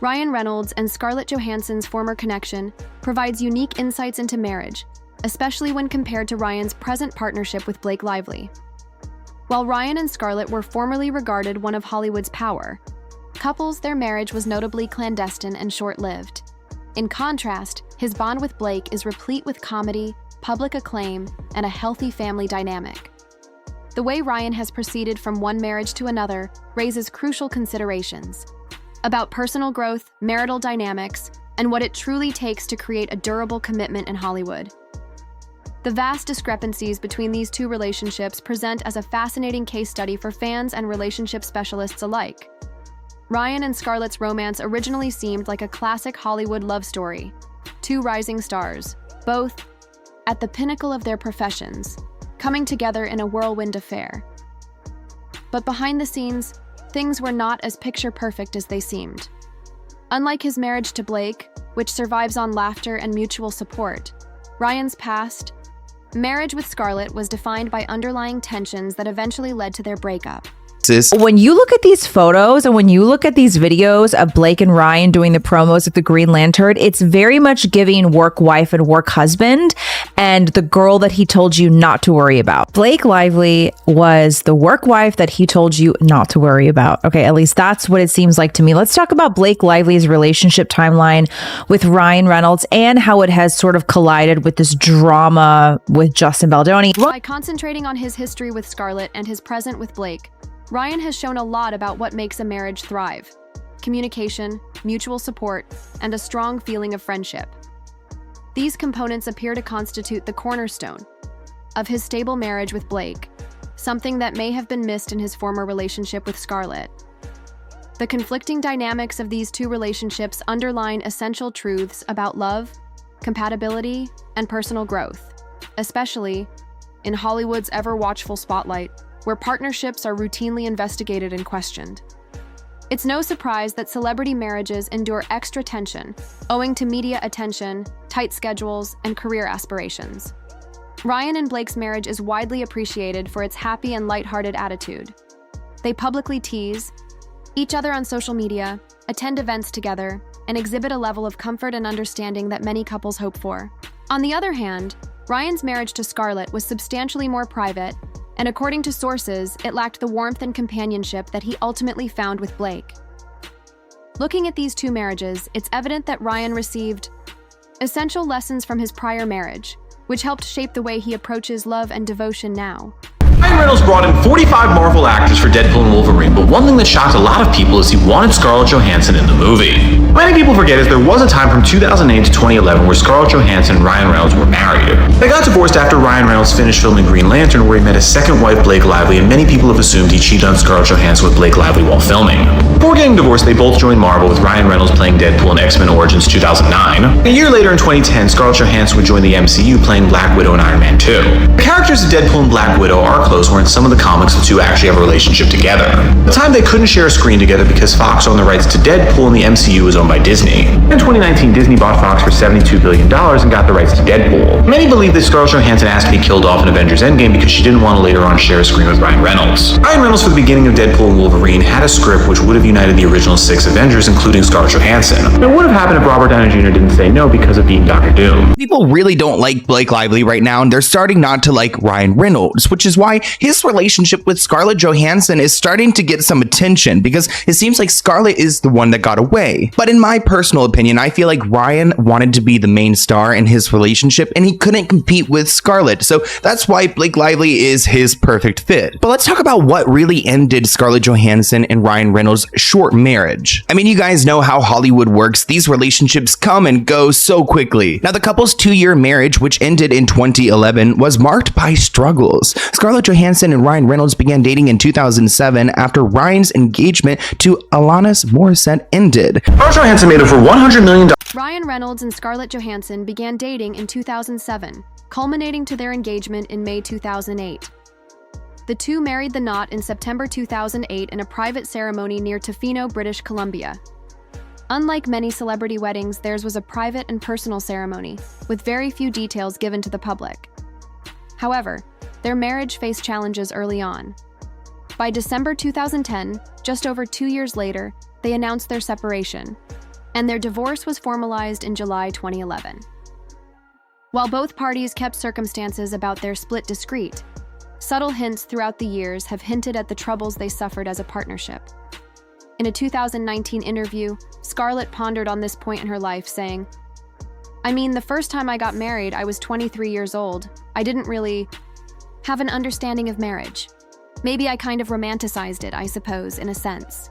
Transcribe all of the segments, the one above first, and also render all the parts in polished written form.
Ryan Reynolds and Scarlett Johansson's former connection provides unique insights into marriage, especially when compared to Ryan's present partnership with Blake Lively. While Ryan and Scarlett were formerly regarded one of Hollywood's power couples, their marriage was notably clandestine and short-lived. In contrast, his bond with Blake is replete with comedy, public acclaim, and a healthy family dynamic. The way Ryan has proceeded from one marriage to another raises crucial considerations about personal growth, marital dynamics, and what it truly takes to create a durable commitment in Hollywood. The vast discrepancies between these two relationships present as a fascinating case study for fans and relationship specialists alike. Ryan and Scarlett's romance originally seemed like a classic Hollywood love story. Two rising stars, both at the pinnacle of their professions, coming together in a whirlwind affair. But behind the scenes, things were not as picture-perfect as they seemed. Unlike his marriage to Blake, which survives on laughter and mutual support, Ryan's past marriage with Scarlett was defined by underlying tensions that eventually led to their breakup. When you look at these photos and when you look at these videos of Blake and Ryan doing the promos at the Green Lantern, it's very much giving work wife and work husband and the girl that he told you not to worry about. Blake Lively was the work wife that he told you not to worry about. Okay, at least that's what it seems like to me. Let's talk about Blake Lively's relationship timeline with Ryan Reynolds and how it has sort of collided with this drama with Justin Baldoni. By concentrating on his history with Scarlett and his present with Blake, Ryan has shown a lot about what makes a marriage thrive: communication, mutual support, and a strong feeling of friendship. These components appear to constitute the cornerstone of his stable marriage with Blake, something that may have been missed in his former relationship with Scarlett. The conflicting dynamics of these two relationships underline essential truths about love, compatibility, and personal growth, especially in Hollywood's ever-watchful spotlight, where partnerships are routinely investigated and questioned. It's no surprise that celebrity marriages endure extra tension, owing to media attention, tight schedules, and career aspirations. Ryan and Blake's marriage is widely appreciated for its happy and lighthearted attitude. They publicly tease each other on social media, attend events together, and exhibit a level of comfort and understanding that many couples hope for. On the other hand, Ryan's marriage to Scarlett was substantially more private, and according to sources, it lacked the warmth and companionship that he ultimately found with Blake. Looking at these two marriages, it's evident that Ryan received essential lessons from his prior marriage, which helped shape the way he approaches love and devotion now. Ryan Reynolds brought in 45 Marvel actors for Deadpool and Wolverine, but one thing that shocked a lot of people is he wanted Scarlett Johansson in the movie. What many people forget is there was a time from 2008 to 2011 where Scarlett Johansson and Ryan Reynolds were married. They got divorced after Ryan Reynolds finished filming Green Lantern, where he met his second wife, Blake Lively, and many people have assumed he cheated on Scarlett Johansson with Blake Lively while filming. Before getting divorced, they both joined Marvel, with Ryan Reynolds playing Deadpool in X-Men Origins 2009. A year later in 2010, Scarlett Johansson would join the MCU playing Black Widow in Iron Man 2. The characters of Deadpool and Black Widow are close, where in some of the comics the two actually have a relationship together. At the time, they couldn't share a screen together because Fox owned the rights to Deadpool and the MCU was owned by Disney. In 2019, Disney bought Fox for $72 billion and got the rights to Deadpool. Many believe that Scarlett Johansson asked to be killed off in Avengers Endgame because she didn't want to later on share a screen with Ryan Reynolds. Ryan Reynolds, for the beginning of Deadpool and Wolverine, had a script which would have united the original 6 Avengers, including Scarlett Johansson. It would have happened if Robert Downey Jr. didn't say no because of being Dr. Doom. People really don't like Blake Lively right now, and they're starting not to like Ryan Reynolds, which is why his relationship with Scarlett Johansson is starting to get some attention, because it seems like Scarlett is the one that got away. But in my personal opinion, I feel like Ryan wanted to be the main star in his relationship and he couldn't compete with Scarlett, so that's why Blake Lively is his perfect fit. But let's talk about what really ended Scarlett Johansson and Ryan Reynolds' short marriage. I mean, you guys know how Hollywood works. These relationships come and go so quickly. Now, the couple's 2-year marriage, which ended in 2011, was marked by struggles. Scarlett Johansson and Ryan Reynolds began dating in 2007 after Ryan's engagement to Alanis Morissette ended. Scarlett Johansson made over $100 million. Ryan Reynolds and Scarlett Johansson began dating in 2007, culminating to their engagement in May 2008. The two married the knot in September 2008 in a private ceremony near Tofino, British Columbia. Unlike many celebrity weddings, theirs was a private and personal ceremony, with very few details given to the public. However, their marriage faced challenges early on. By December 2010, just over 2 years later, they announced their separation. and their divorce was formalized in July 2011. While both parties kept circumstances about their split discreet, subtle hints throughout the years have hinted at the troubles they suffered as a partnership. In a 2019 interview, Scarlett pondered on this point in her life, saying, "I mean, the first time I got married, I was 23 years old. I didn't really have an understanding of marriage. Maybe I kind of romanticized it, I suppose, in a sense."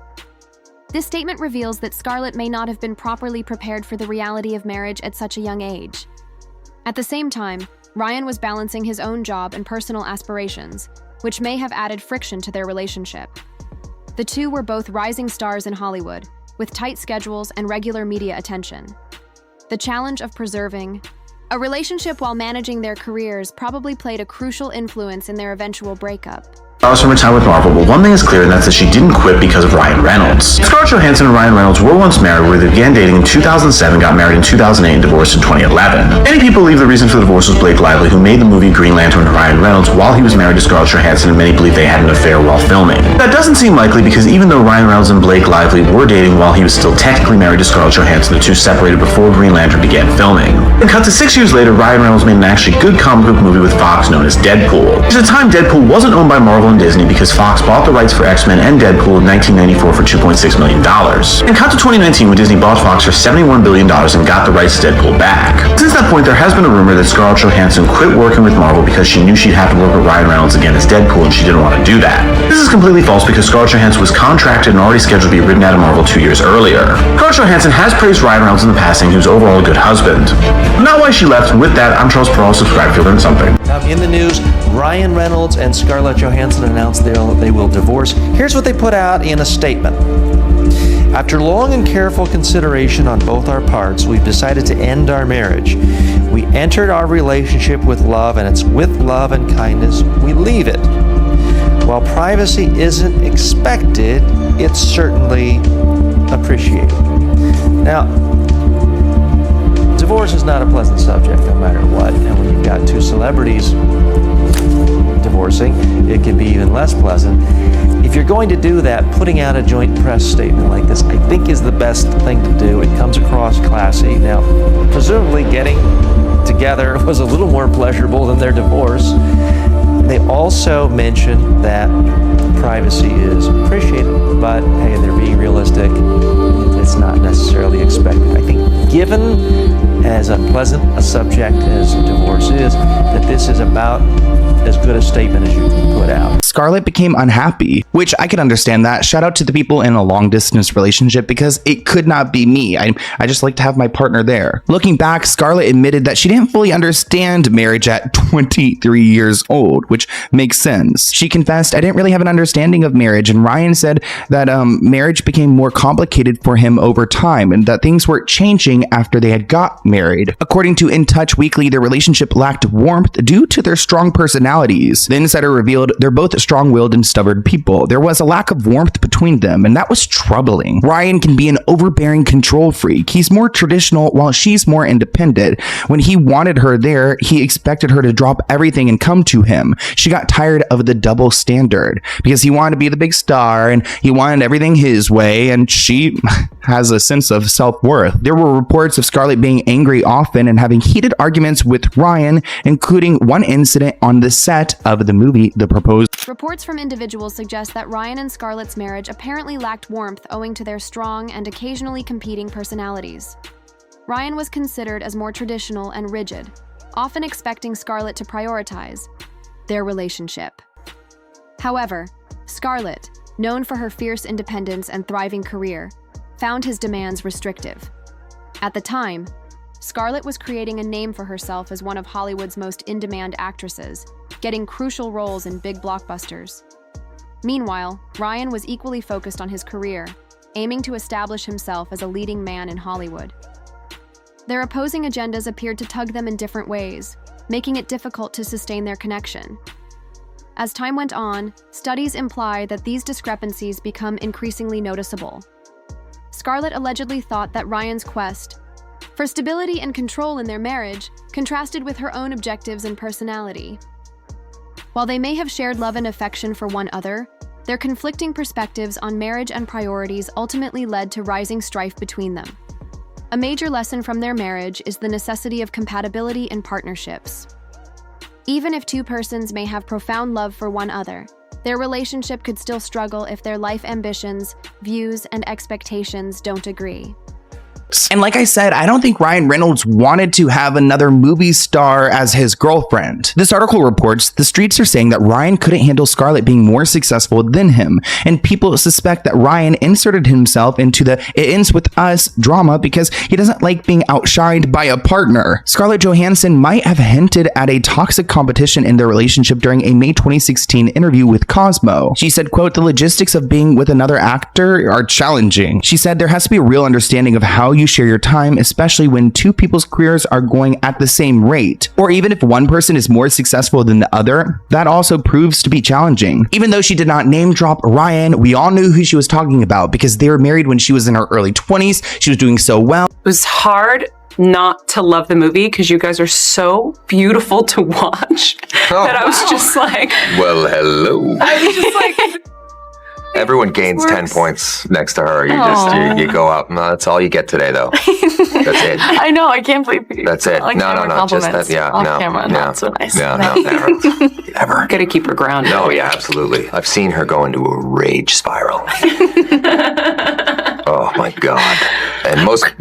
This statement reveals that Scarlett may not have been properly prepared for the reality of marriage at such a young age. At the same time, Ryan was balancing his own job and personal aspirations, which may have added friction to their relationship. The two were both rising stars in Hollywood, with tight schedules and regular media attention. The challenge of preserving a relationship while managing their careers probably played a crucial influence in their eventual breakup. From her time with Marvel, but one thing is clear, and that's that she didn't quit because of Ryan Reynolds. Scarlett Johansson and Ryan Reynolds were once married, where they began dating in 2007, got married in 2008, and divorced in 2011. Many people believe the reason for the divorce was Blake Lively, who made the movie Green Lantern to Ryan Reynolds while he was married to Scarlett Johansson, and many believe they had an affair while filming. That doesn't seem likely because even though Ryan Reynolds and Blake Lively were dating while he was still technically married to Scarlett Johansson, the two separated before Green Lantern began filming. And cut to 6 years later, Ryan Reynolds made an actually good comic book movie with Fox known as Deadpool. At the time, Deadpool wasn't owned by Marvel and Disney because Fox bought the rights for X-Men and Deadpool in 1994 for $2.6 million. And cut to 2019 when Disney bought Fox for $71 billion and got the rights to Deadpool back. Since that point, there has been a rumor that Scarlett Johansson quit working with Marvel because she knew she'd have to work with Ryan Reynolds again as Deadpool, and she didn't want to do that. This is completely false because Scarlett Johansson was contracted and already scheduled to be written out of Marvel 2 years earlier. Scarlett Johansson has praised Ryan Reynolds in the past, saying he was overall a good husband. Not why she left, and with that, I'm Charles Perrault. Subscribe if you learned something. In the news, Ryan Reynolds and Scarlett Johansson announced they will divorce. Here's what they put out in a statement. After long and careful consideration on both our parts, we've decided to end our marriage. We entered our relationship with love, and it's with love and kindness we leave it. While privacy isn't expected, it's certainly appreciated. Now, divorce is not a pleasant subject no matter what, and when you've got two celebrities divorcing, it can be even less pleasant. If you're going to do that, putting out a joint press statement like this, I think is the best thing to do. It comes across classy. Now, presumably getting together was a little more pleasurable than their divorce. They also mentioned that privacy is appreciated, but hey, they're being realistic. It's not necessarily expected. I think given as unpleasant a subject as divorce is, that this is about as good a statement as you can put out. Scarlett became unhappy, which I can understand that. Shout out to the people in a long distance relationship because it could not be me. I just like to have my partner there. Looking back, Scarlett admitted that she didn't fully understand marriage at 23 years old, which makes sense. She confessed, "I didn't really have an understanding of marriage," and Ryan said that marriage became more complicated for him over time and that things were changing after they had got married. According to In Touch Weekly, their relationship lacked warmth due to their strong personalities. The insider revealed they're both strong-willed and stubborn people. There was a lack of warmth between them, and that was troubling. Ryan can be an overbearing control freak. He's more traditional while she's more independent. When he wanted her there, he expected her to drop everything and come to him. She got tired of the double standard because he wanted to be the big star and he wanted everything his way, and she has a sense of self-worth. There were reports of Scarlett being angry often and having heated arguments with Ryan, including one incident on the set of the movie The Proposal. Reports from individuals suggest that Ryan and Scarlett's marriage apparently lacked warmth owing to their strong and occasionally competing personalities. Ryan was considered as more traditional and rigid, often expecting Scarlett to prioritize their relationship. However, Scarlett, known for her fierce independence and thriving career, found his demands restrictive. At the time, Scarlett was creating a name for herself as one of Hollywood's most in-demand actresses, getting crucial roles in big blockbusters. Meanwhile, Ryan was equally focused on his career, aiming to establish himself as a leading man in Hollywood. Their opposing agendas appeared to tug them in different ways, making it difficult to sustain their connection. As time went on, studies imply that these discrepancies become increasingly noticeable. Scarlett allegedly thought that Ryan's quest for stability and control in their marriage contrasted with her own objectives and personality. While they may have shared love and affection for one another, their conflicting perspectives on marriage and priorities ultimately led to rising strife between them. A major lesson from their marriage is the necessity of compatibility in partnerships. Even if two persons may have profound love for one another, their relationship could still struggle if their life ambitions, views, and expectations don't agree. And like I said, I don't think Ryan Reynolds wanted to have another movie star as his girlfriend. This article reports the streets are saying that Ryan couldn't handle Scarlett being more successful than him, and people suspect that Ryan inserted himself into the "it ends with us" drama because he doesn't like being outshined by a partner. Scarlett Johansson might have hinted at a toxic competition in their relationship during a May 2016 interview with Cosmo. She said, quote, "The logistics of being with another actor are challenging." She said there has to be a real understanding of how you share your time, especially when two people's careers are going at the same rate. Or even if one person is more successful than the other, that also proves to be challenging. Even though she did not name drop Ryan, we all knew who she was talking about because they were married when she was in her early 20s. She was doing so well. It was hard not to love the movie because you guys are so beautiful to watch that I was just like, well, hello. I was just like, everyone gains 10 points next to her. You go up. No, that's all you get today, though. That's it. I know. I can't believe you. That's it. Like No. Just that. Yeah. Off No. camera, No. not so nice. No. Never. Never. Gotta keep her grounded. No. Yeah. Absolutely. I've seen her go into a rage spiral. Oh my God. And most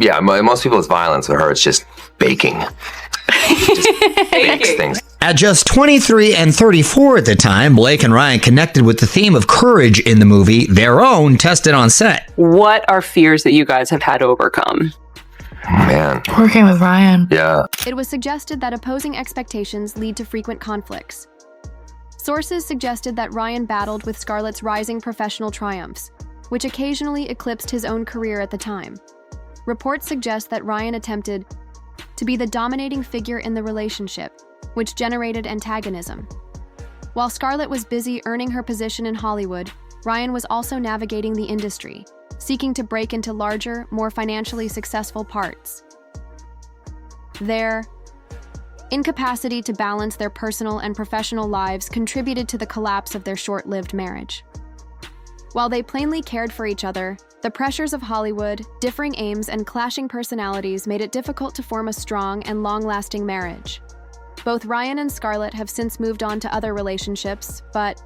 people's violence with her, it's just baking. Just bakes things. At just 23 and 34 at the time, Blake and Ryan connected with the theme of courage in the movie, their own tested on set. What are fears that you guys have had to overcome? Man. Working with Ryan. Yeah. It was suggested that opposing expectations lead to frequent conflicts. Sources suggested that Ryan battled with Scarlett's rising professional triumphs, which occasionally eclipsed his own career at the time. Reports suggest that Ryan attempted to be the dominating figure in the relationship, which generated antagonism. While Scarlett was busy earning her position in Hollywood, Ryan was also navigating the industry, seeking to break into larger, more financially successful parts. Their incapacity to balance their personal and professional lives contributed to the collapse of their short-lived marriage. While they plainly cared for each other, the pressures of Hollywood, differing aims, and clashing personalities made it difficult to form a strong and long-lasting marriage. Both Ryan and Scarlett have since moved on to other relationships, but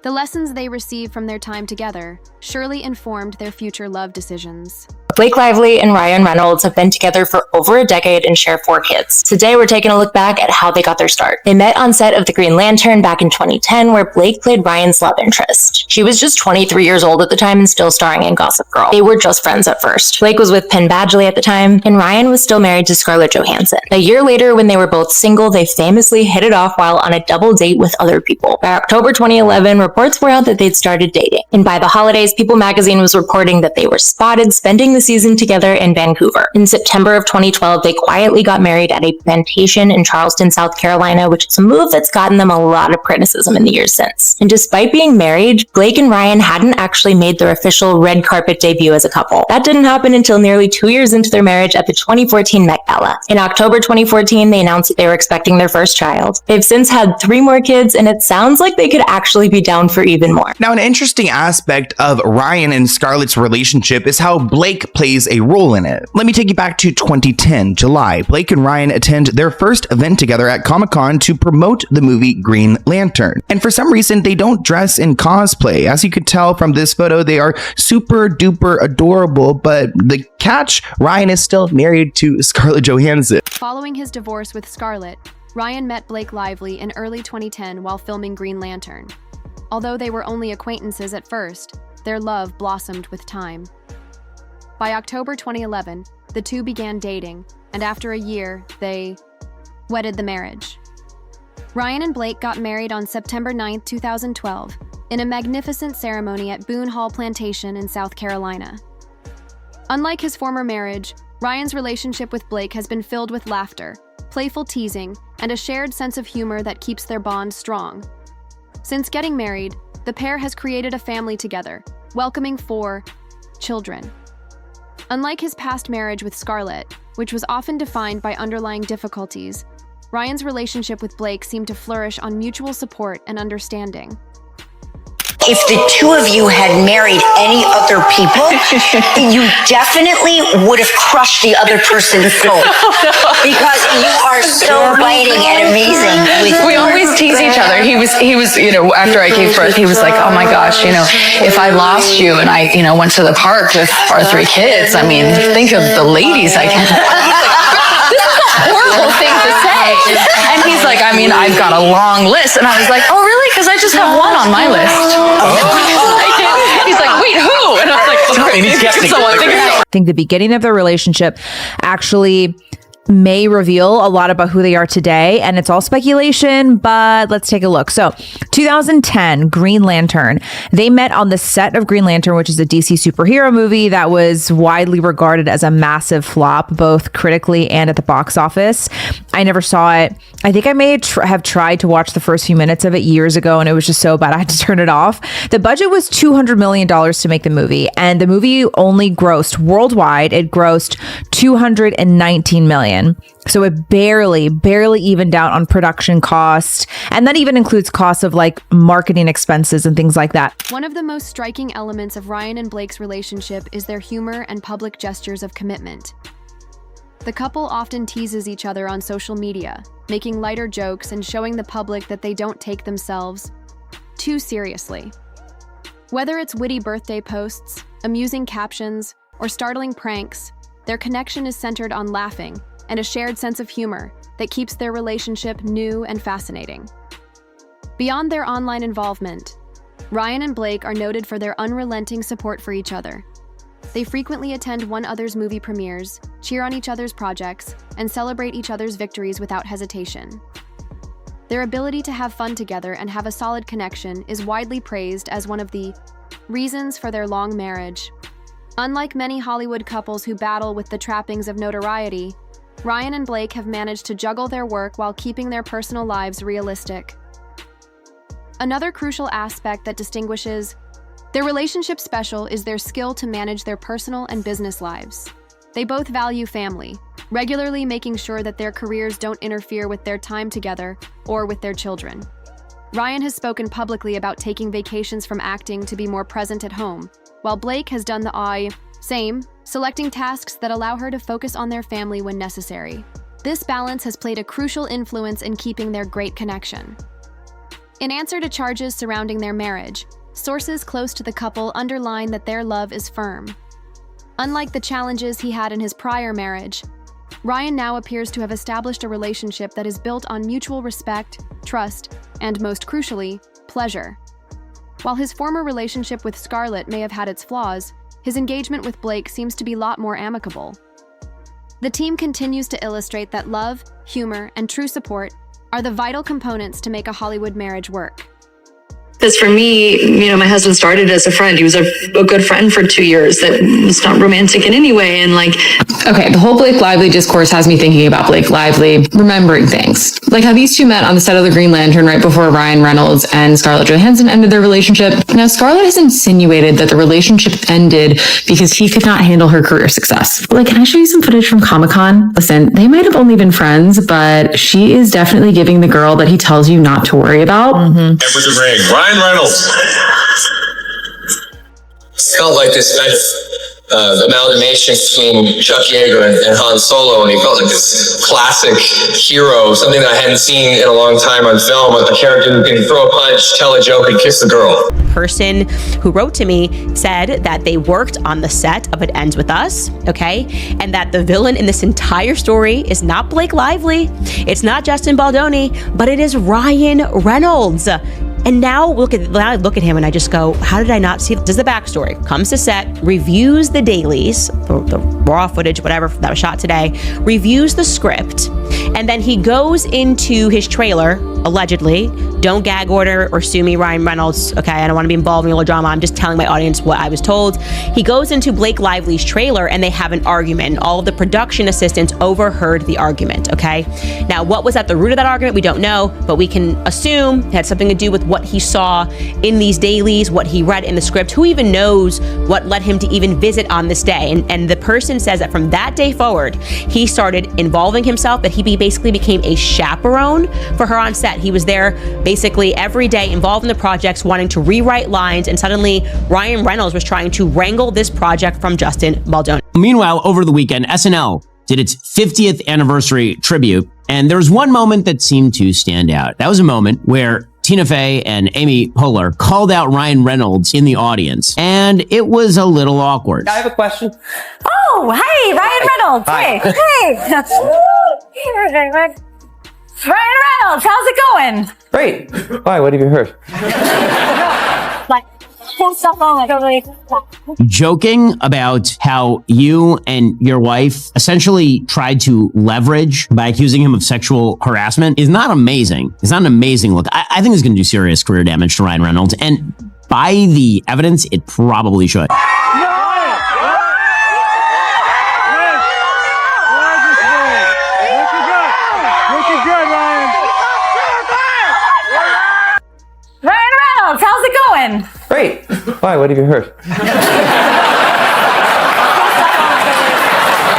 the lessons they received from their time together surely informed their future love decisions. Blake Lively and Ryan Reynolds have been together for over a decade and share 4 kids. Today, we're taking a look back at how they got their start. They met on set of The Green Lantern back in 2010, where Blake played Ryan's love interest. She was just 23 years old at the time and still starring in Gossip Girl. They were just friends at first. Blake was with Penn Badgley at the time, and Ryan was still married to Scarlett Johansson. A year later, when they were both single, they famously hit it off while on a double date with other people. By October 2011, reports were out that they'd started dating. And by the holidays, People magazine was reporting that they were spotted spending the season together in Vancouver. In September of 2012, they quietly got married at a plantation in Charleston, South Carolina, which is a move that's gotten them a lot of criticism in the years since. And despite being married, Blake and Ryan hadn't actually made their official red carpet debut as a couple. That didn't happen until nearly 2 years into their marriage at the 2014 Met Gala. In October 2014, they announced that they were expecting their first child. They've since had 3 more kids, and it sounds like they could actually be down for even more. Now, an interesting aspect of Ryan and Scarlett's relationship is how Blake plays a role in it. Let me take you back to 2010, July. Blake and Ryan attend their first event together at Comic-Con to promote the movie Green Lantern. And for some reason, they don't dress in cosplay. As you could tell from this photo, they are super duper adorable, but the catch, Ryan is still married to Scarlett Johansson. Following his divorce with Scarlett, Ryan met Blake Lively in early 2010 while filming Green Lantern. Although they were only acquaintances at first, their love blossomed with time. By October 2011, the two began dating, and after a year, they wedded the marriage. Ryan and Blake got married on September 9, 2012, in a magnificent ceremony at Boone Hall Plantation in South Carolina. Unlike his former marriage, Ryan's relationship with Blake has been filled with laughter, playful teasing, and a shared sense of humor that keeps their bond strong. Since getting married, the pair has created a family together, welcoming 4 children. Unlike his past marriage with Scarlett, which was often defined by underlying difficulties, Ryan's relationship with Blake seemed to flourish on mutual support and understanding. If the two of you had married any other people, you definitely would have crushed the other person's soul. Because you are so biting and amazing. We always tease each other. He was, after I gave birth, he was like, oh my gosh, if I lost you and I, went to the park with our 3 kids, I mean, think of the ladies I can. This is a horrible thing to say. And he's like, I've got a long list. And I was like, oh, really? Because I just have one on my list. He's like, wait, who? And I was like, I think the beginning of their relationship actually may reveal a lot about who they are today, and it's all speculation, but let's take a look. So 2010, Green Lantern. They met on the set of Green Lantern, which is a DC superhero movie that was widely regarded as a massive flop, both critically and at the box office. I never saw it. I think I may have tried to watch the first few minutes of it years ago, and it was just so bad I had to turn it off. The budget was $200 million to make the movie, and the movie only grossed worldwide. It grossed $219 million. So it barely evened out on production cost. And that even includes costs of like marketing expenses and things like that. One of the most striking elements of Ryan and Blake's relationship is their humor and public gestures of commitment. The couple often teases each other on social media, making lighter jokes and showing the public that they don't take themselves too seriously. Whether it's witty birthday posts, amusing captions, or startling pranks, their connection is centered on laughing and a shared sense of humor that keeps their relationship new and fascinating. Beyond their online involvement, Ryan and Blake are noted for their unrelenting support for each other. They frequently attend one another's movie premieres, cheer on each other's projects, and celebrate each other's victories without hesitation. Their ability to have fun together and have a solid connection is widely praised as one of the reasons for their long marriage. Unlike many Hollywood couples who battle with the trappings of notoriety, Ryan and Blake have managed to juggle their work while keeping their personal lives realistic. Another crucial aspect that distinguishes their relationship special is their skill to manage their personal and business lives. They both value family, regularly making sure that their careers don't interfere with their time together or with their children. Ryan has spoken publicly about taking vacations from acting to be more present at home, while Blake has done the same, selecting tasks that allow her to focus on their family when necessary. This balance has played a crucial influence in keeping their great connection. In answer to charges surrounding their marriage, sources close to the couple underline that their love is firm. Unlike the challenges he had in his prior marriage, Ryan now appears to have established a relationship that is built on mutual respect, trust, and most crucially, pleasure. While his former relationship with Scarlett may have had its flaws, his engagement with Blake seems to be a lot more amicable. The team continues to illustrate that love, humor, and true support are the vital components to make a Hollywood marriage work. Because for me, my husband started as a friend. He was a good friend for 2 years that was not romantic in any way. And okay, the whole Blake Lively discourse has me thinking about Blake Lively remembering things. Like how these two met on the set of the Green Lantern right before Ryan Reynolds and Scarlett Johansson ended their relationship. Now, Scarlett has insinuated that the relationship ended because he could not handle her career success. Can I show you some footage from Comic-Con? Listen, they might have only been friends, but she is definitely giving the girl that he tells you not to worry about. With the ring, Ryan Reynolds. Felt like this amalgamation between Chuck Yeager and Han Solo, and he felt like this classic hero, something that I hadn't seen in a long time on film, a character who can throw a punch, tell a joke, and kiss the girl. Person who wrote to me said that they worked on the set of It Ends With Us, okay? And that the villain in this entire story is not Blake Lively, it's not Justin Baldoni, but it is Ryan Reynolds. And now I look at him and I just go, how did I not see this? This is the backstory. Comes to set, reviews the dailies, the raw footage, whatever that was shot today, reviews the script, and then he goes into his trailer, allegedly, don't gag order or sue me, Ryan Reynolds, okay? I don't want to be involved in your drama. I'm just telling my audience what I was told. He goes into Blake Lively's trailer and they have an argument, and all of the production assistants overheard the argument, okay? Now, what was at the root of that argument? We don't know, but we can assume it had something to do with what he saw in these dailies, what he read in the script. Who even knows what led him to even visit on this day? And the person says that from that day forward, he started involving himself, that he basically became a chaperone for her on set. He was there basically every day, involved in the projects, wanting to rewrite lines, and suddenly Ryan Reynolds was trying to wrangle this project from Justin Baldoni. Meanwhile, over the weekend, SNL did its 50th anniversary tribute, and there was one moment that seemed to stand out. That was a moment where Tina Fey and Amy Poehler called out Ryan Reynolds in the audience, and it was a little awkward. I have a question. Oh, hey, Ryan Reynolds. Hi. Hey. Ryan Reynolds, how's it going? Great. Why? What have you heard? Like, Joking about how you and your wife essentially tried to leverage by accusing him of sexual harassment is not amazing. It's not an amazing look. I think it's going to do serious career damage to Ryan Reynolds, and by the evidence, it probably should. Ryan Reynolds, how's it going? Great. Why? What have you heard?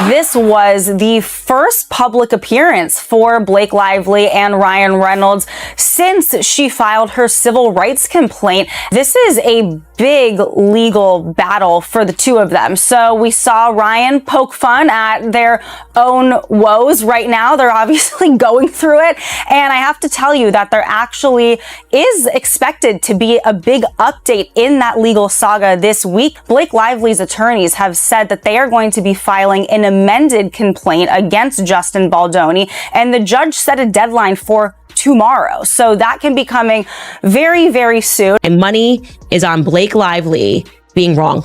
This was the first public appearance for Blake Lively and Ryan Reynolds since she filed her civil rights complaint. This is a big legal battle for the two of them. So we saw Ryan poke fun at their own woes. Right now, they're obviously going through it. And I have to tell you that there actually is expected to be a big update in that legal saga this week. Blake Lively's attorneys have said that they are going to be filing an amended complaint against Justin Baldoni, and the judge set a deadline for tomorrow. So that can be coming very, very soon. And money is on Blake Lively being wrong.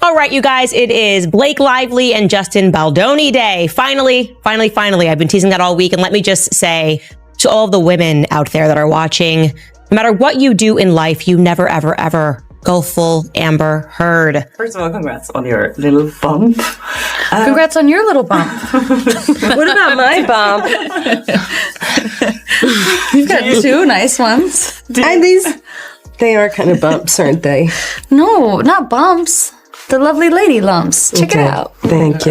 All right, you guys, it is Blake Lively and Justin Baldoni Day. Finally. I've been teasing that all week. And let me just say to all of the women out there that are watching, no matter what you do in life, you never, ever, ever go full Amber Heard. First of all, congrats on your little bump. Congrats on your little bump. What about my bump? You've got two nice ones. They are kind of bumps, aren't they? No, not bumps. The lovely lady lumps. Check it out. Thank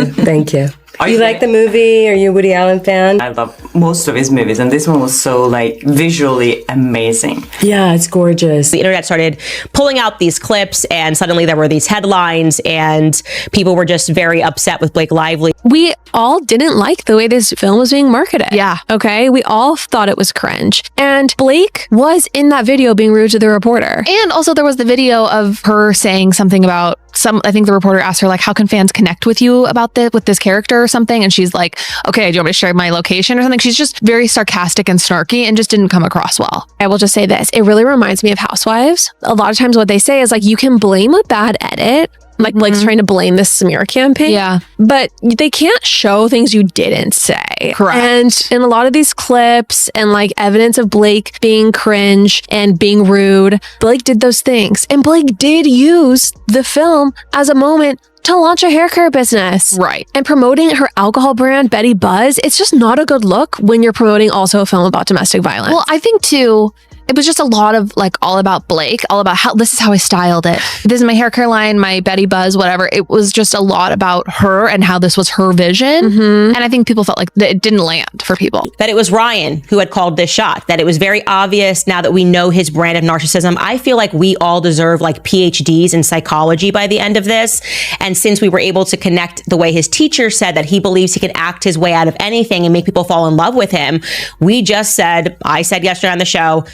you. You like the movie? Are you a Woody Allen fan? I love most of his movies, and this one was so visually amazing. Yeah, it's gorgeous. The internet started pulling out these clips, and suddenly there were these headlines, and people were just very upset with Blake Lively. We all didn't like the way this film was being marketed. Yeah. Okay. We all thought it was cringe. And Blake was in that video being rude to the reporter. And also there was the video of her saying something about I think the reporter asked her, how can fans connect with you about this, with this character or something? And she's like, okay, do you want me to share my location or something? She's just very sarcastic and snarky and just didn't come across well. I will just say this. It really reminds me of Housewives. A lot of times what they say is you can blame a bad edit. Blake's trying to blame this smear campaign. Yeah. But they can't show things you didn't say. Correct. And in a lot of these clips and evidence of Blake being cringe and being rude, Blake did those things. And Blake did use the film as a moment to launch a hair care business. Right. And promoting her alcohol brand, Betty Buzz, it's just not a good look when you're promoting also a film about domestic violence. Well, I think too, it was just a lot of all about Blake, all about how this is how I styled it. This is my hair care line, my Betty Buzz, whatever. It was just a lot about her and how this was her vision. And I think people felt like it didn't land for people. That it was Ryan who had called this shot, that it was very obvious now that we know his brand of narcissism. I feel like we all deserve PhDs in psychology by the end of this. And since we were able to connect the way his teacher said that he believes he can act his way out of anything and make people fall in love with him, I said yesterday on the show,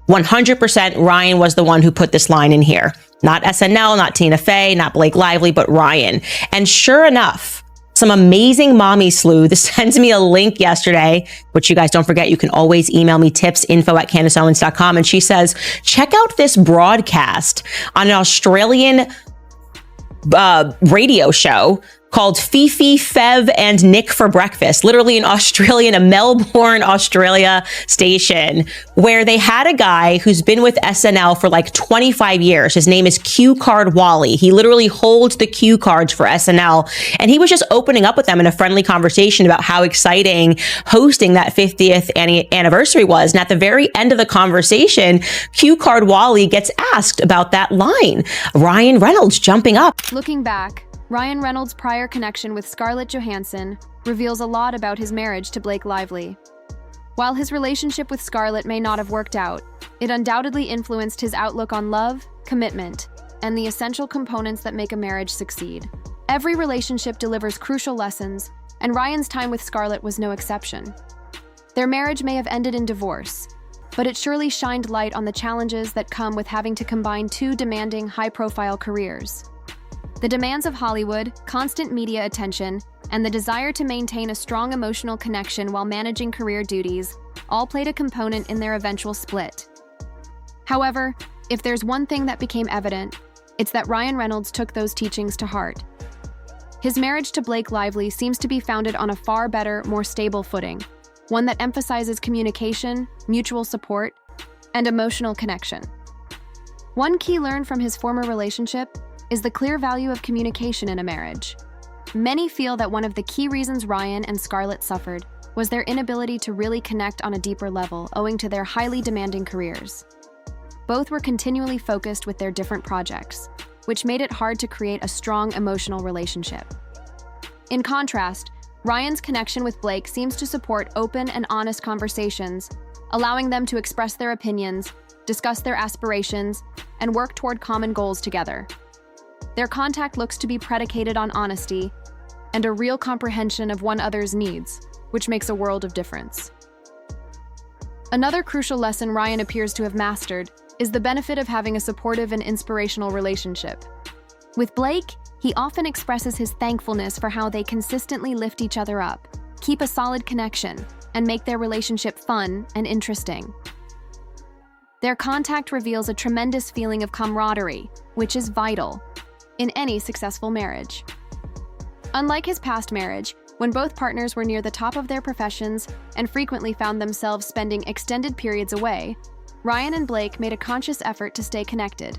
100% Ryan was the one who put this line in here. Not SNL, not Tina Fey, not Blake Lively, but Ryan. And sure enough, some amazing mommy sleuth sends me a link yesterday, which you guys don't forget, you can always email me tips, info@CandaceOwens.com. And she says, check out this broadcast on an Australian radio show called Fifi, Fev, and Nick for Breakfast, literally a Melbourne, Australia station, where they had a guy who's been with SNL for 25 years. His name is Cue Card Wally. He literally holds the cue cards for SNL. And he was just opening up with them in a friendly conversation about how exciting hosting that 50th anniversary was. And at the very end of the conversation, Cue Card Wally gets asked about that line. Ryan Reynolds jumping up. Looking back, Ryan Reynolds' prior connection with Scarlett Johansson reveals a lot about his marriage to Blake Lively. While his relationship with Scarlett may not have worked out, it undoubtedly influenced his outlook on love, commitment, and the essential components that make a marriage succeed. Every relationship delivers crucial lessons, and Ryan's time with Scarlett was no exception. Their marriage may have ended in divorce, but it surely shined light on the challenges that come with having to combine two demanding, high-profile careers. The demands of Hollywood, constant media attention, and the desire to maintain a strong emotional connection while managing career duties all played a component in their eventual split. However, if there's one thing that became evident, it's that Ryan Reynolds took those teachings to heart. His marriage to Blake Lively seems to be founded on a far better, more stable footing, one that emphasizes communication, mutual support, and emotional connection. One key learned from his former relationship is the clear value of communication in a marriage. Many feel that one of the key reasons Ryan and Scarlett suffered was their inability to really connect on a deeper level owing to their highly demanding careers. Both were continually focused with their different projects, which made it hard to create a strong emotional relationship. In contrast, Ryan's connection with Blake seems to support open and honest conversations, allowing them to express their opinions, discuss their aspirations, and work toward common goals together. Their contact looks to be predicated on honesty and a real comprehension of one another's needs, which makes a world of difference. Another crucial lesson Ryan appears to have mastered is the benefit of having a supportive and inspirational relationship. With Blake, he often expresses his thankfulness for how they consistently lift each other up, keep a solid connection, and make their relationship fun and interesting. Their contact reveals a tremendous feeling of camaraderie, which is vital in any successful marriage. Unlike his past marriage, when both partners were near the top of their professions and frequently found themselves spending extended periods away, Ryan and Blake made a conscious effort to stay connected.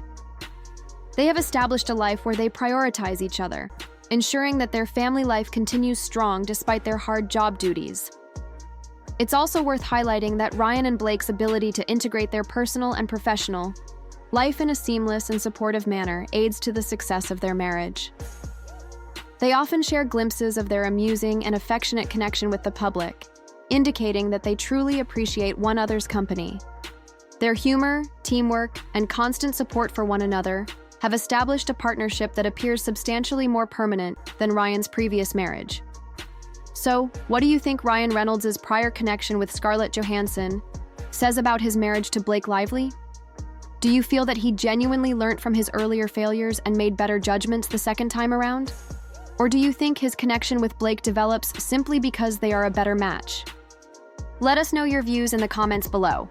They have established a life where they prioritize each other, ensuring that their family life continues strong despite their hard job duties. It's also worth highlighting that Ryan and Blake's ability to integrate their personal and professional life in a seamless and supportive manner aids to the success of their marriage. They often share glimpses of their amusing and affectionate connection with the public, indicating that they truly appreciate one another's company. Their humor, teamwork, and constant support for one another have established a partnership that appears substantially more permanent than Ryan's previous marriage. So, what do you think Ryan Reynolds' prior connection with Scarlett Johansson says about his marriage to Blake Lively? Do you feel that he genuinely learned from his earlier failures and made better judgments the second time around? Or do you think his connection with Blake develops simply because they are a better match? Let us know your views in the comments below.